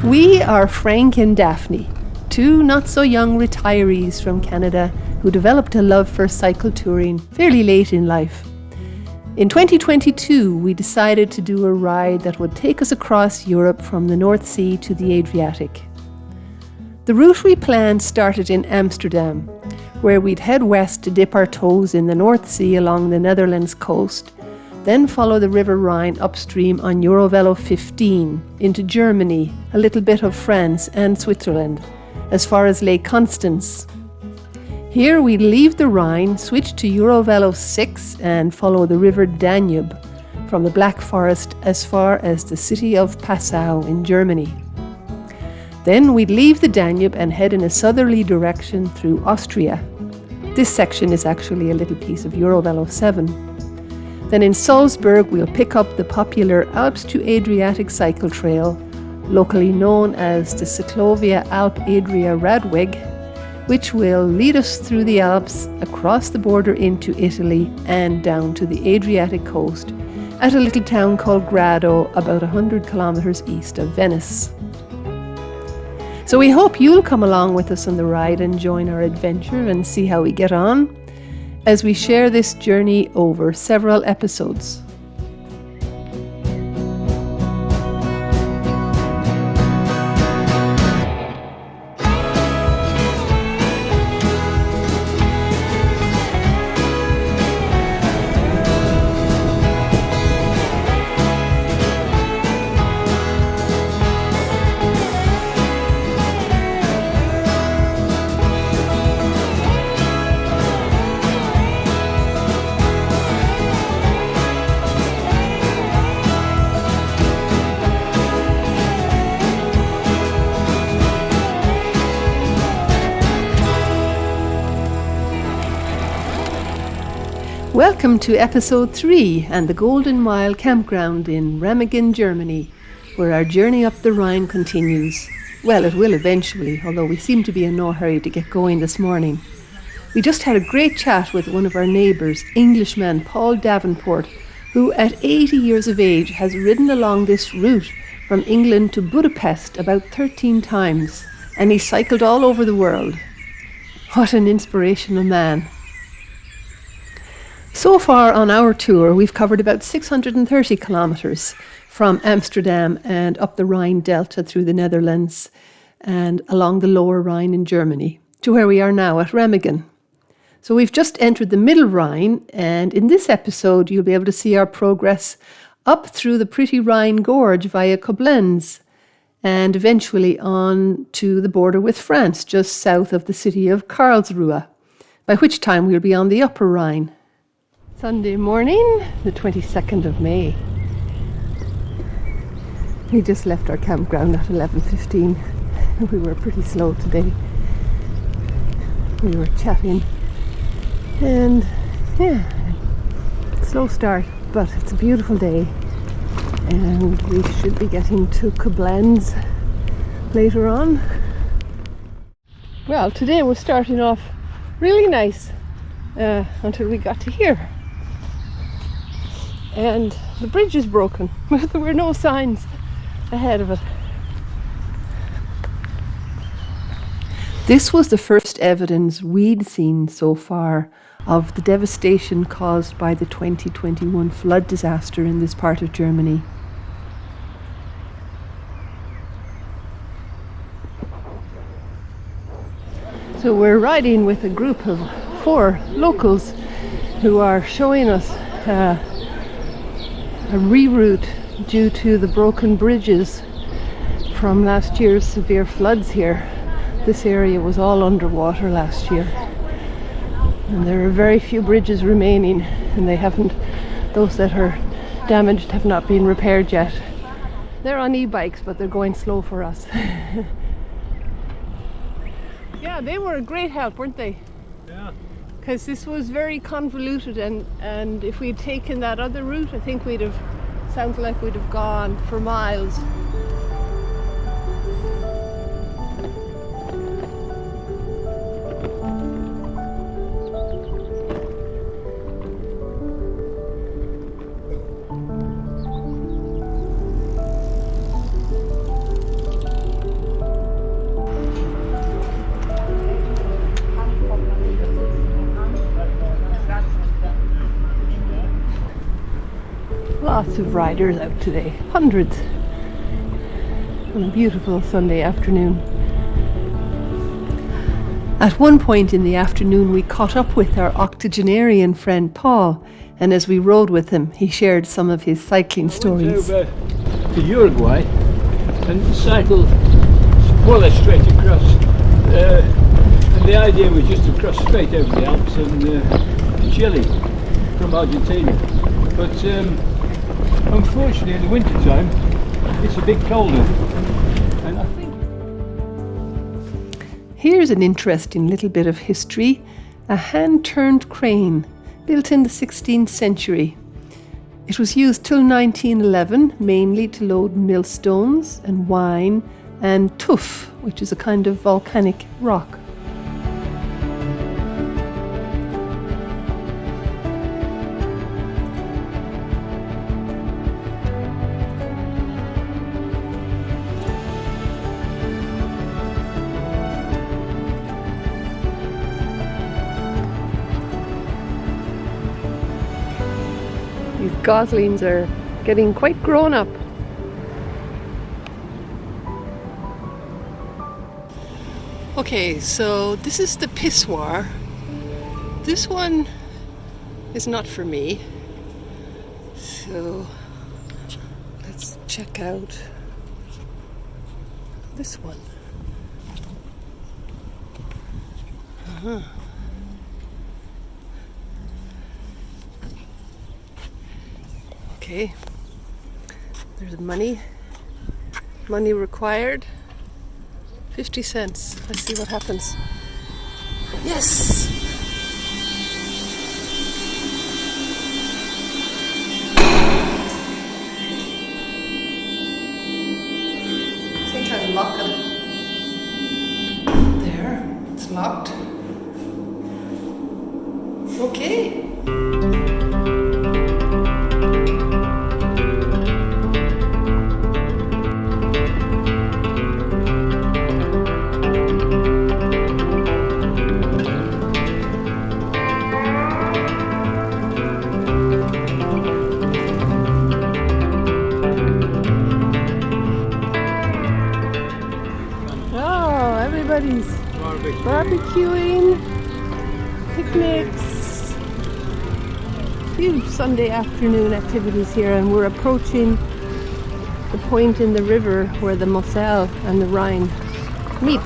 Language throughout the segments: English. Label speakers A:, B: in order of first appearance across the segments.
A: We are Frank and Daphne, two not-so-young retirees from Canada who developed a love for cycle touring fairly late in life. In 2022, we decided to do a ride that would take us across Europe from the North Sea to the Adriatic. The route we planned started in Amsterdam, where we'd head west to dip our toes in the North Sea along the Netherlands coast, then follow the River Rhine upstream on EuroVelo 15 into Germany, a little bit of France and Switzerland, as far as Lake Constance. Here we'd leave the Rhine, switch to EuroVelo 6 and follow the River Danube from the Black Forest as far as the city of Passau in Germany. Then we'd leave the Danube and head in a southerly direction through Austria. This section is actually a little piece of EuroVelo 7. Then in Salzburg we'll pick up the popular Alps to Adriatic cycle trail, locally known as the Cyclovia Alpe Adria Radweg, which will lead us through the Alps, across the border into Italy and down to the Adriatic coast at a little town called Grado, about 100 kilometers east of Venice. So we hope you'll come along with us on the ride and join our adventure and see how we get on as we share this journey over several episodes. Welcome to episode 3 and the Golden Mile campground in Remagen, Germany, where our journey up the Rhine continues. Well, it will eventually, although we seem to be in no hurry to get going this morning. We just had a great chat with one of our neighbours, Englishman Paul Davenport, who at 80 years of age has ridden along this route from England to Budapest about 13 times, and he cycled all over the world. What an inspirational man. So far on our tour, we've covered about 630 kilometres from Amsterdam and up the Rhine Delta through the Netherlands and along the lower Rhine in Germany to where we are now at Remagen. So we've just entered the middle Rhine, and in this episode you'll be able to see our progress up through the pretty Rhine Gorge via Koblenz and eventually on to the border with France just south of the city of Karlsruhe, by which time we'll be on the upper Rhine. Sunday morning, the 22nd of May. We just left our campground at 11:15. We were pretty slow today. We were chatting and slow start, but it's a beautiful day and we should be getting to Koblenz later on. Well, today was starting off really nice until we got to here. And the bridge is broken, but there were no signs ahead of it. This was the first evidence we'd seen so far of the devastation caused by the 2021 flood disaster in this part of Germany. So we're riding with a group of 4 locals who are showing us a reroute due to the broken bridges from last year's severe floods here. This area was all underwater last year, and there are very few bridges remaining, and those that are damaged have not been repaired yet. They're on e-bikes, but they're going slow for us. Yeah, they were a great help, weren't they? Yeah. Because this was very convoluted, and if we'd taken that other route, I think sounds like we'd have gone for miles. Lots of riders out today, hundreds, on a beautiful Sunday afternoon. At one point in the afternoon we caught up with our octogenarian friend Paul, and as we rode with him he shared some of his cycling stories.
B: I went over to Uruguay and cycled more or less straight across, and the idea was just to cross straight over the Alps and to Chile from Argentina, but unfortunately in the winter time it's a bit colder, and I think
A: here's an interesting little bit of history. A hand-turned crane built in the 16th century. It was used till 1911 mainly to load millstones and wine and tuff, which is a kind of volcanic rock. These goslings are getting quite grown up. Okay, so this is the pissoir. This one is not for me. So let's check out this one. Okay, there's money required, 50 cents. Let's see what happens. Yes! I think I'll lock it. There, it's locked. Okay. Everybody's barbecuing, picnics, huge Sunday afternoon activities here, and we're approaching the point in the river where the Moselle and the Rhine meet.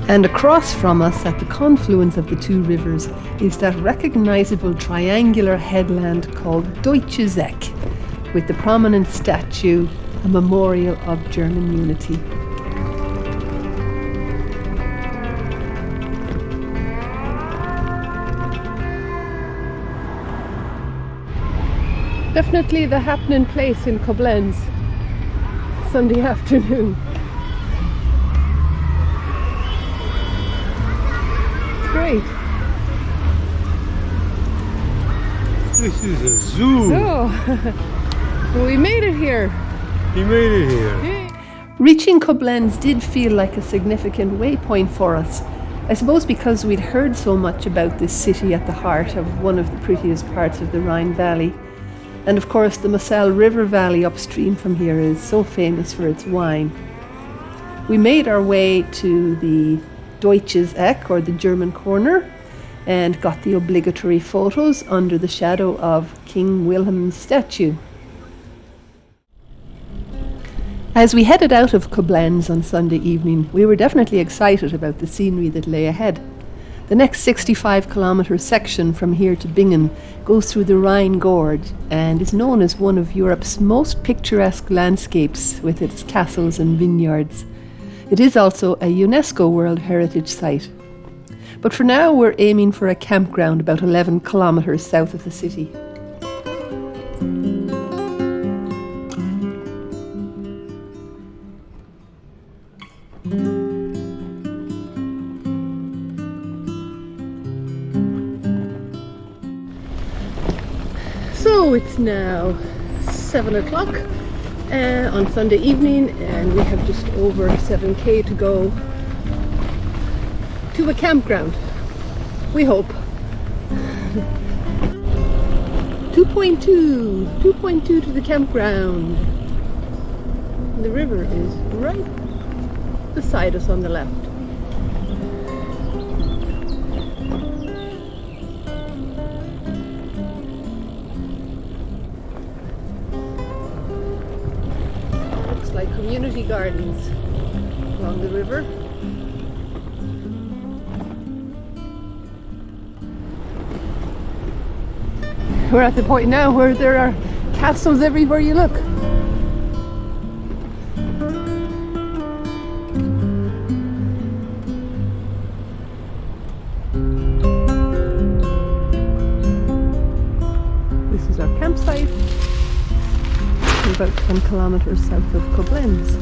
A: And across from us, at the confluence of the two rivers, is that recognizable triangular headland called Deutsches Eck, with the prominent statue, a memorial of German unity. Definitely the happening place in Koblenz, Sunday afternoon. Great.
B: this is a zoo.
A: Oh. We made it here.
B: He made it here.
A: Yeah. Reaching Koblenz did feel like a significant waypoint for us. I suppose because we'd heard so much about this city at the heart of one of the prettiest parts of the Rhine Valley. And of course the Moselle River Valley upstream from here is so famous for its wine. We made our way to the Deutsches Eck, or the German corner, and got the obligatory photos under the shadow of King Wilhelm's statue. As we headed out of Koblenz on Sunday evening, we were definitely excited about the scenery that lay ahead. The next 65-kilometre section from here to Bingen goes through the Rhine Gorge and is known as one of Europe's most picturesque landscapes with its castles and vineyards. It is also a UNESCO World Heritage Site. But for now we're aiming for a campground about 11 kilometres south of the city. So it's now 7 o'clock on Sunday evening, and we have just over 7k to go to a campground. We hope. 2.2 to the campground. The river is right beside us on the left. Looks like community gardens along the river. We're at the point now where there are castles everywhere you look. This is our campsite. We're about 10 kilometers south of Koblenz.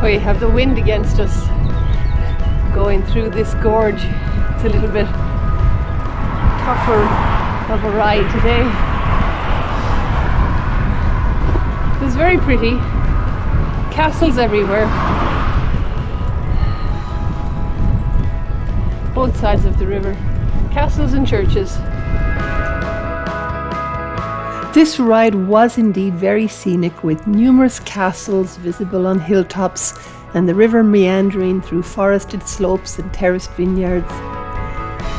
A: We have the wind against us going through this gorge. It's a little bit tougher of a ride today. It's very pretty. Castles everywhere. Both sides of the river. Castles and churches. This ride was indeed very scenic, with numerous castles visible on hilltops and the river meandering through forested slopes and terraced vineyards.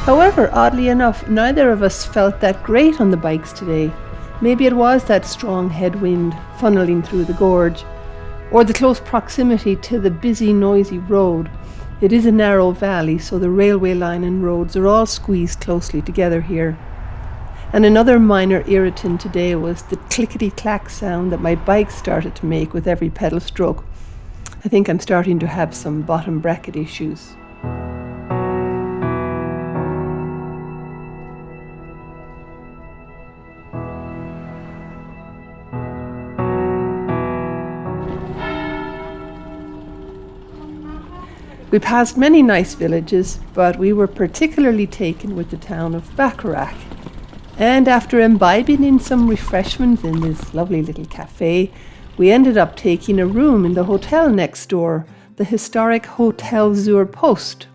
A: However, oddly enough, neither of us felt that great on the bikes today. Maybe it was that strong headwind funneling through the gorge, or the close proximity to the busy, noisy road. It is a narrow valley, so the railway line and roads are all squeezed closely together here. And another minor irritant today was the clickety-clack sound that my bike started to make with every pedal stroke. I think I'm starting to have some bottom bracket issues. We passed many nice villages, but we were particularly taken with the town of Bacharach. And after imbibing in some refreshments in this lovely little cafe, we ended up taking a room in the hotel next door, the historic Hotel zur Post.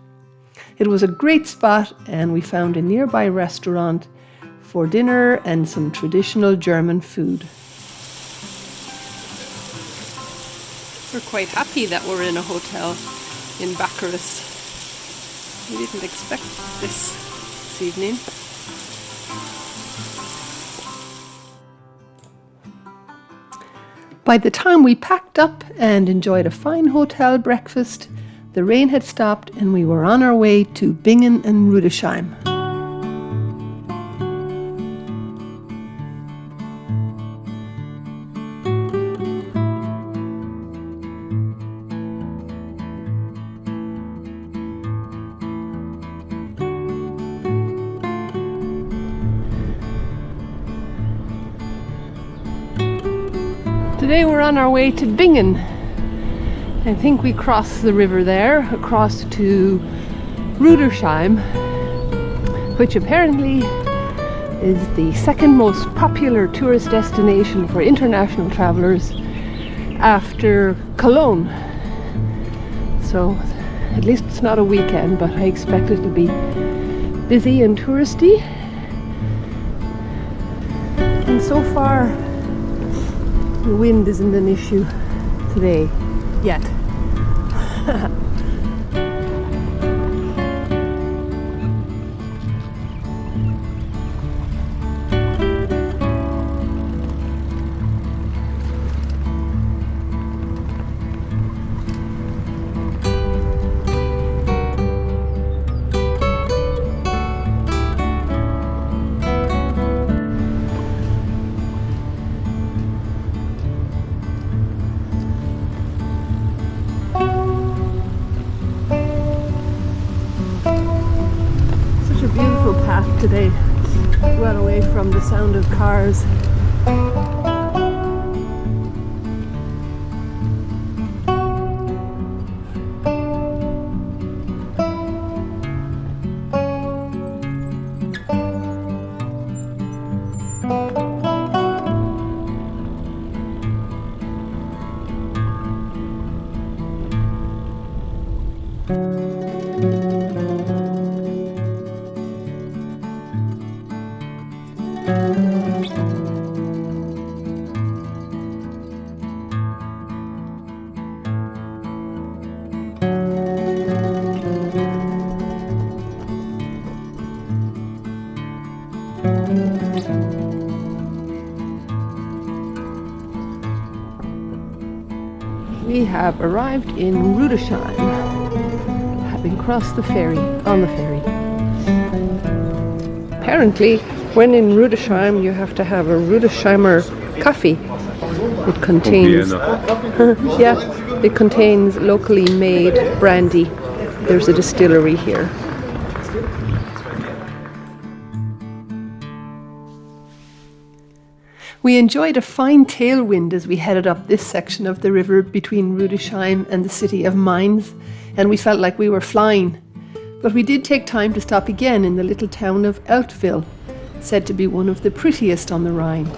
A: It was a great spot, and we found a nearby restaurant for dinner and some traditional German food. We're quite happy that we're in a hotel in Bacharach. We didn't expect this evening. By the time we packed up and enjoyed a fine hotel breakfast, the rain had stopped and we were on our way to Bingen and Rudesheim. Today we're on our way to Bingen. I think we cross the river there, across to Rudesheim, which apparently is the second most popular tourist destination for international travelers after Cologne. So at least it's not a weekend, but I expect it to be busy and touristy. And so far, the wind isn't an issue today, yet. Today, well away from the sound of cars. We have arrived in Rudesheim, having crossed the ferry, on the ferry. Apparently, when in Rudesheim, you have to have a Rudesheimer coffee. It contains, yeah, it contains locally made brandy. There's a distillery here. We enjoyed a fine tailwind as we headed up this section of the river between Rudesheim and the city of Mainz, and we felt like we were flying. But we did take time to stop again in the little town of Eltville, said to be one of the prettiest on the Rhine.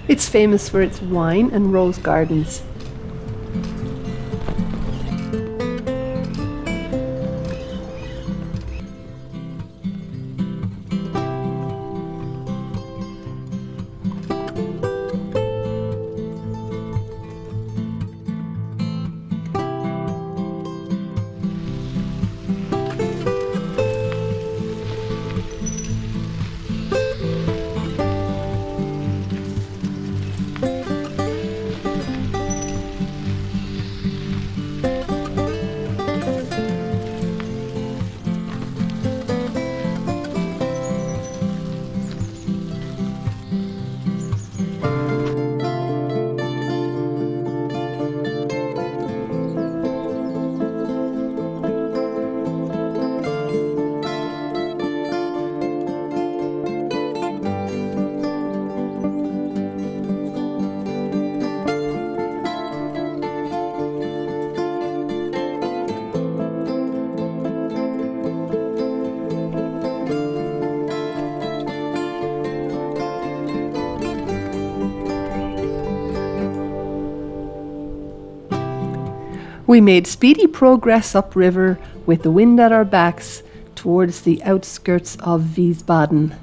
A: It's famous for its wine and rose gardens. We made speedy progress upriver with the wind at our backs towards the outskirts of Wiesbaden.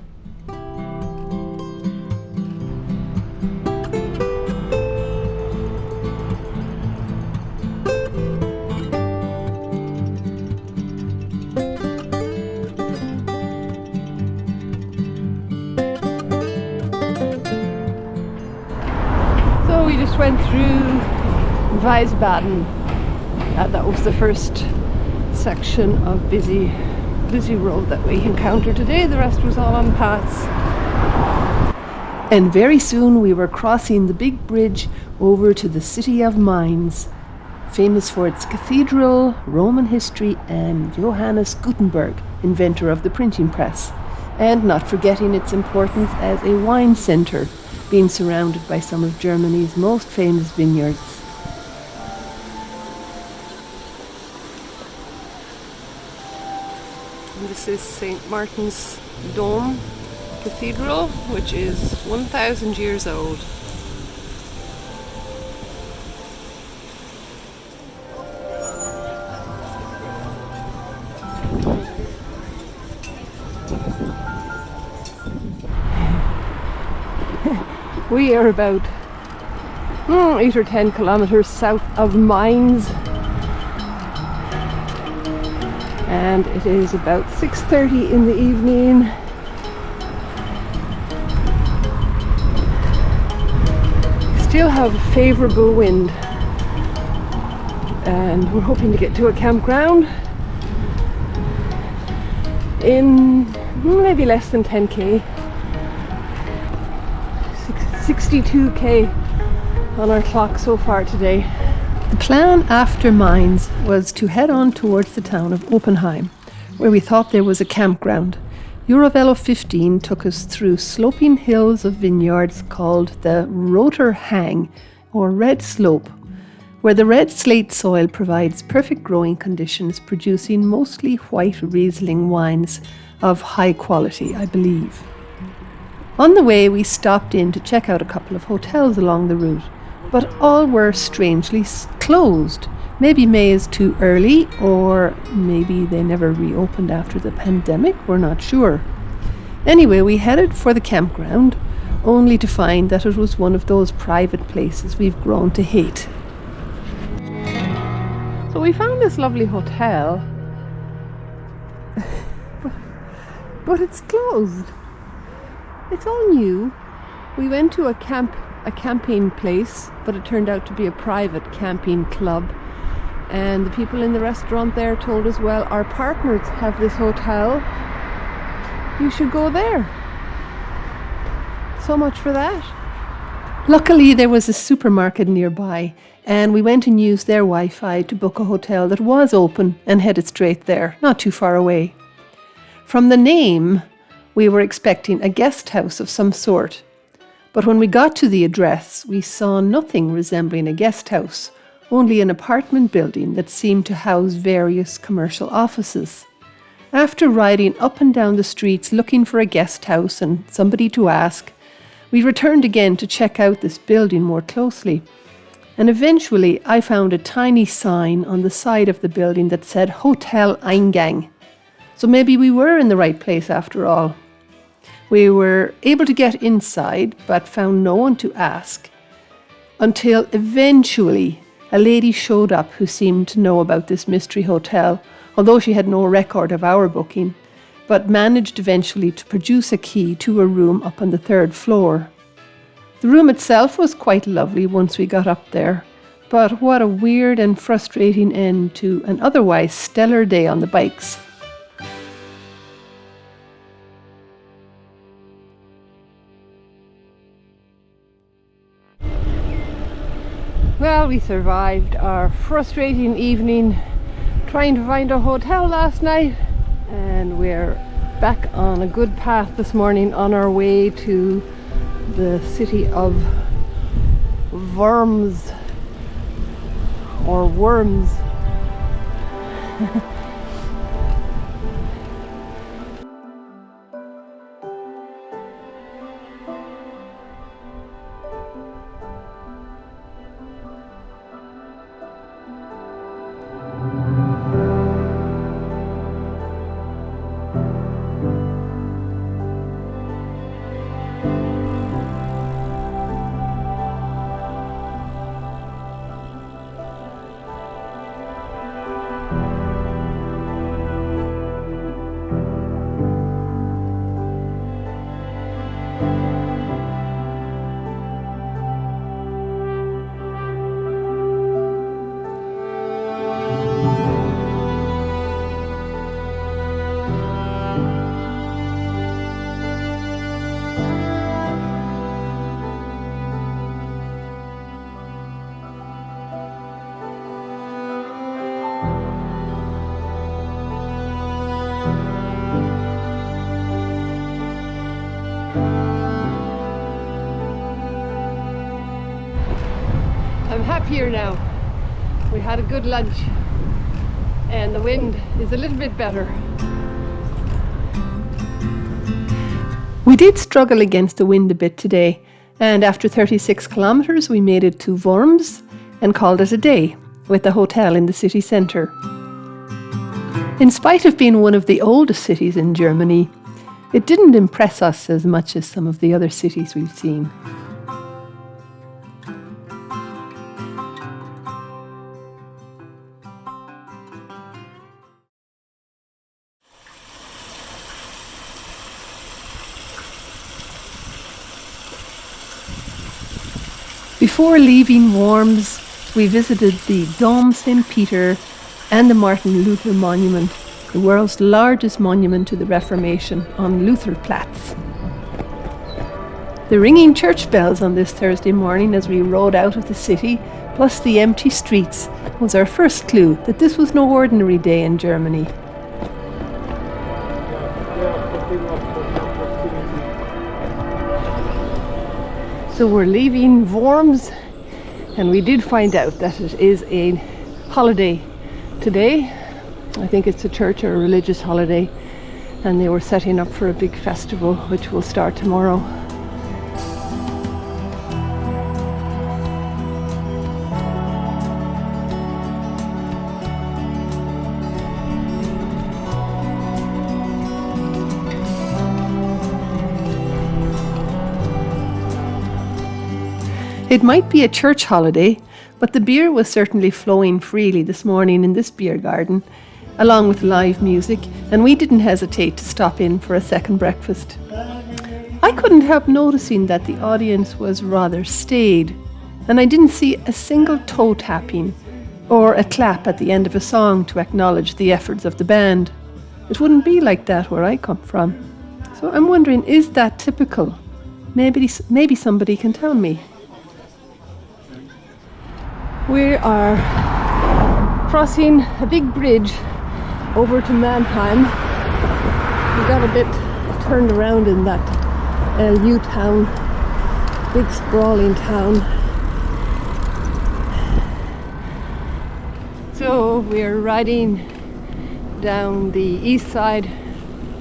A: So we just went through Wiesbaden. That was the first section of busy road that we encountered today. The rest was all on paths. And very soon we were crossing the big bridge over to the city of Mainz, famous for its cathedral, Roman history, and Johannes Gutenberg, inventor of the printing press, and not forgetting its importance as a wine centre, being surrounded by some of Germany's most famous vineyards. This is St. Martin's Dome Cathedral, which is 1,000 years old. We are about 8 or 10 kilometers south of Mainz, and it is about 6:30 in the evening. Still have a favourable wind, and we're hoping to get to a campground in maybe less than 10k. 62k on our clock so far today. The plan after Mainz was to head on towards the town of Oppenheim, where we thought there was a campground. EuroVelo 15 took us through sloping hills of vineyards called the Roter Hang, or Red Slope, where the red slate soil provides perfect growing conditions, producing mostly white Riesling wines of high quality, I believe. On the way, we stopped in to check out a couple of hotels along the route, but all were strangely closed. Maybe May is too early, or maybe they never reopened after the pandemic, we're not sure. Anyway, we headed for the campground, only to find that it was one of those private places we've grown to hate. So we found this lovely hotel, but it's closed. It's all new. We went to a camping place, but it turned out to be a private camping club. And the people in the restaurant there told us, well, our partners have this hotel. You should go there. So much for that. Luckily, there was a supermarket nearby, and we went and used their Wi-Fi to book a hotel that was open and headed straight there, not too far away. From the name, we were expecting a guest house of some sort, but when we got to the address, we saw nothing resembling a guest house, only an apartment building that seemed to house various commercial offices. After riding up and down the streets looking for a guest house and somebody to ask, we returned again to check out this building more closely, and eventually I found a tiny sign on the side of the building that said Hotel Eingang. So maybe we were in the right place after all. We were able to get inside, but found no one to ask, until eventually a lady showed up who seemed to know about this mystery hotel, although she had no record of our booking, but managed eventually to produce a key to a room up on the 3rd floor. The room itself was quite lovely once we got up there, but what a weird and frustrating end to an otherwise stellar day on the bikes. Well, we survived our frustrating evening trying to find a hotel last night, and we're back on a good path this morning on our way to the city of Worms, or Worms. here now. We had a good lunch and the wind is a little bit better. We did struggle against the wind a bit today, and after 36 kilometers we made it to Worms and called it a day with a hotel in the city centre. In spite of being one of the oldest cities in Germany, it didn't impress us as much as some of the other cities we've seen. Before leaving Worms, we visited the Dom St. Peter and the Martin Luther Monument, the world's largest monument to the Reformation on Lutherplatz. The ringing church bells on this Thursday morning as we rode out of the city, plus the empty streets, was our first clue that this was no ordinary day in Germany. So we're leaving Worms, and we did find out that it is a holiday today. I think it's a church or a religious holiday, and they were setting up for a big festival which will start tomorrow. It might be a church holiday, but the beer was certainly flowing freely this morning in this beer garden, along with live music, and we didn't hesitate to stop in for a second breakfast. I couldn't help noticing that the audience was rather staid, and I didn't see a single toe tapping or a clap at the end of a song to acknowledge the efforts of the band. It wouldn't be like that where I come from. So I'm wondering, is that typical? Maybe somebody can tell me. We are crossing a big bridge over to Mannheim. We got a bit turned around in that LU town, big sprawling town. So we're riding down the east side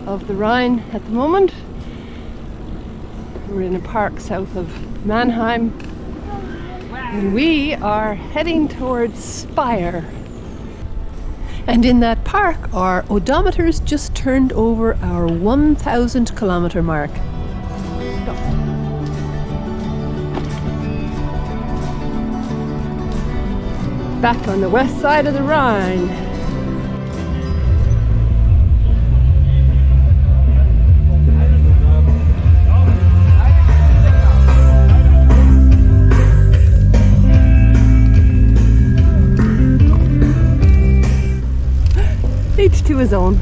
A: of the Rhine at the moment. We're in a park south of Mannheim. And we are heading towards Speyer. And in that park, our odometers just turned over our 1,000 kilometer mark. Back on the west side of the Rhine. Each to his own.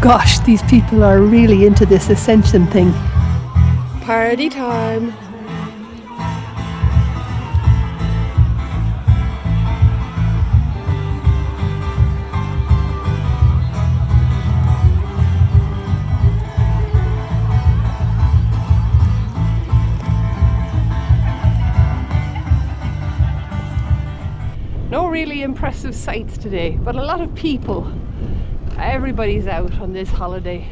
A: Gosh, these people are really into this ascension thing. Party time. No really impressive sights today, but a lot of people. Everybody's out on this holiday.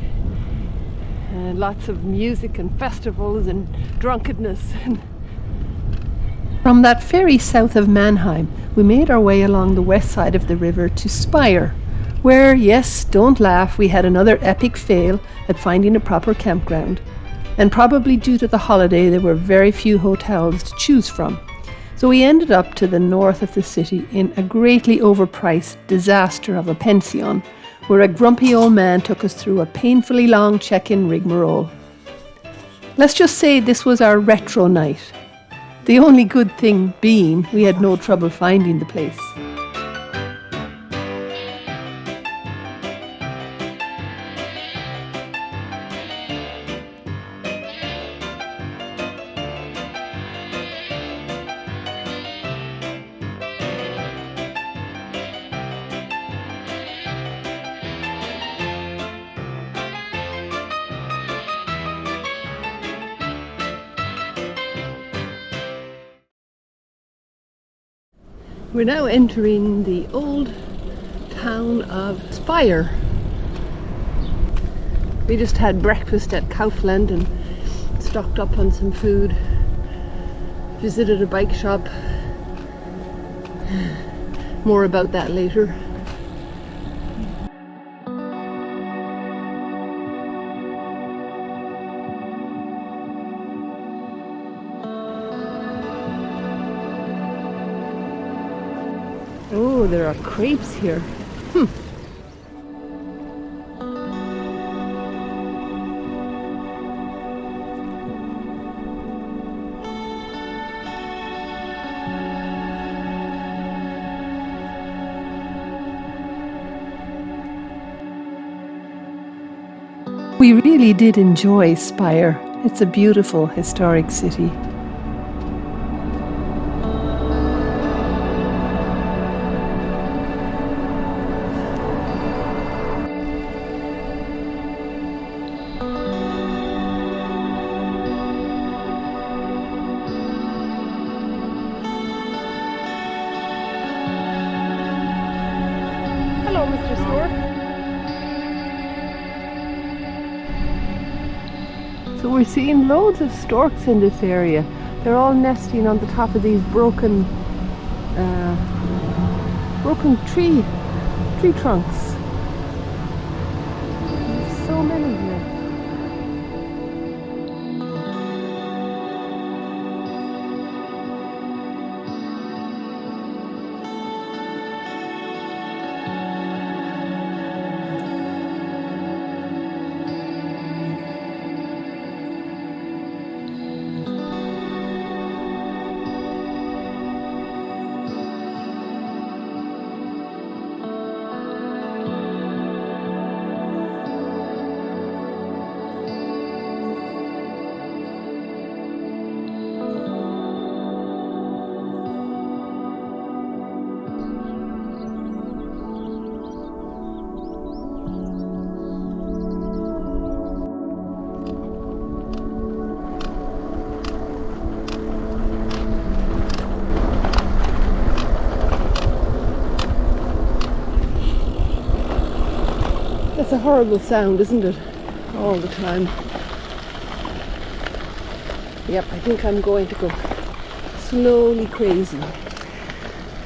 A: And lots of music and festivals and drunkenness. From that ferry south of Mannheim, we made our way along the west side of the river to Speyer, where, yes, don't laugh, we had another epic fail at finding a proper campground. And probably due to the holiday, there were very few hotels to choose from. So we ended up to the north of the city in a greatly overpriced disaster of a pension, where a grumpy old man took us through a painfully long check-in rigmarole. Let's just say this was our retro night. The only good thing being we had no trouble finding the place. We're now entering the old town of Speyer. We just had breakfast at Kaufland and stocked up on some food. Visited a bike shop. More about that later. Oh, there are crepes here. We really did enjoy Speyer. It's a beautiful historic city. Hello, Mr. Stork. So we're seeing loads of storks in this area. They're all nesting on the top of these broken tree trunks. There's so many here. That's a horrible sound, isn't it? All the time. Yep, I think I'm going to go slowly crazy.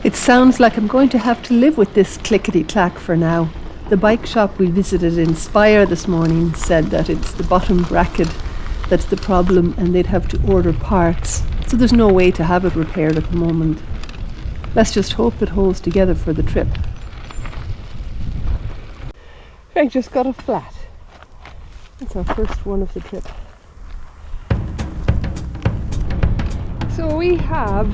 A: It sounds like I'm going to have to live with this clickety-clack for now. The bike shop we visited in Speyer this morning said that it's the bottom bracket that's the problem and they'd have to order parts. So there's no way to have it repaired at the moment. Let's just hope it holds together for the trip. I just got a flat. It's our first one of the trip. So we have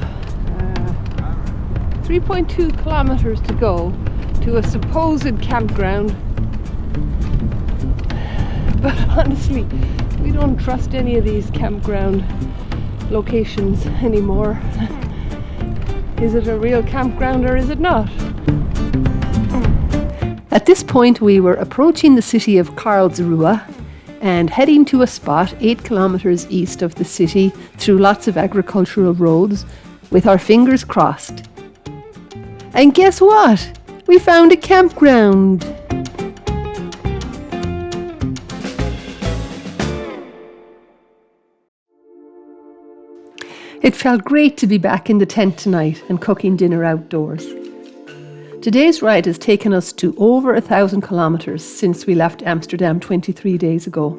A: 3.2 kilometers to go to a supposed campground. But honestly, we don't trust any of these campground locations anymore. Is it a real campground or is it not? At this point we were approaching the city of Karlsruhe and heading to a spot 8 kilometers east of the city through lots of agricultural roads with our fingers crossed. And guess what? We found a campground! It felt great to be back in the tent tonight and cooking dinner outdoors. Today's ride has taken us to over 1,000 kilometers since we left Amsterdam 23 days ago.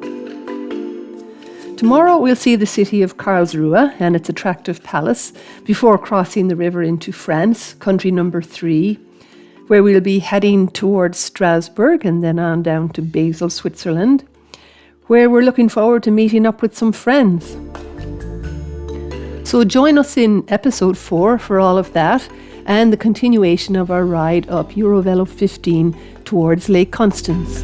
A: Tomorrow we'll see the city of Karlsruhe and its attractive palace before crossing the river into France, country number 3, where we'll be heading towards Strasbourg and then on down to Basel, Switzerland, where we're looking forward to meeting up with some friends. So join us in episode 4 for all of that and the continuation of our ride up EuroVelo 15 towards Lake Constance.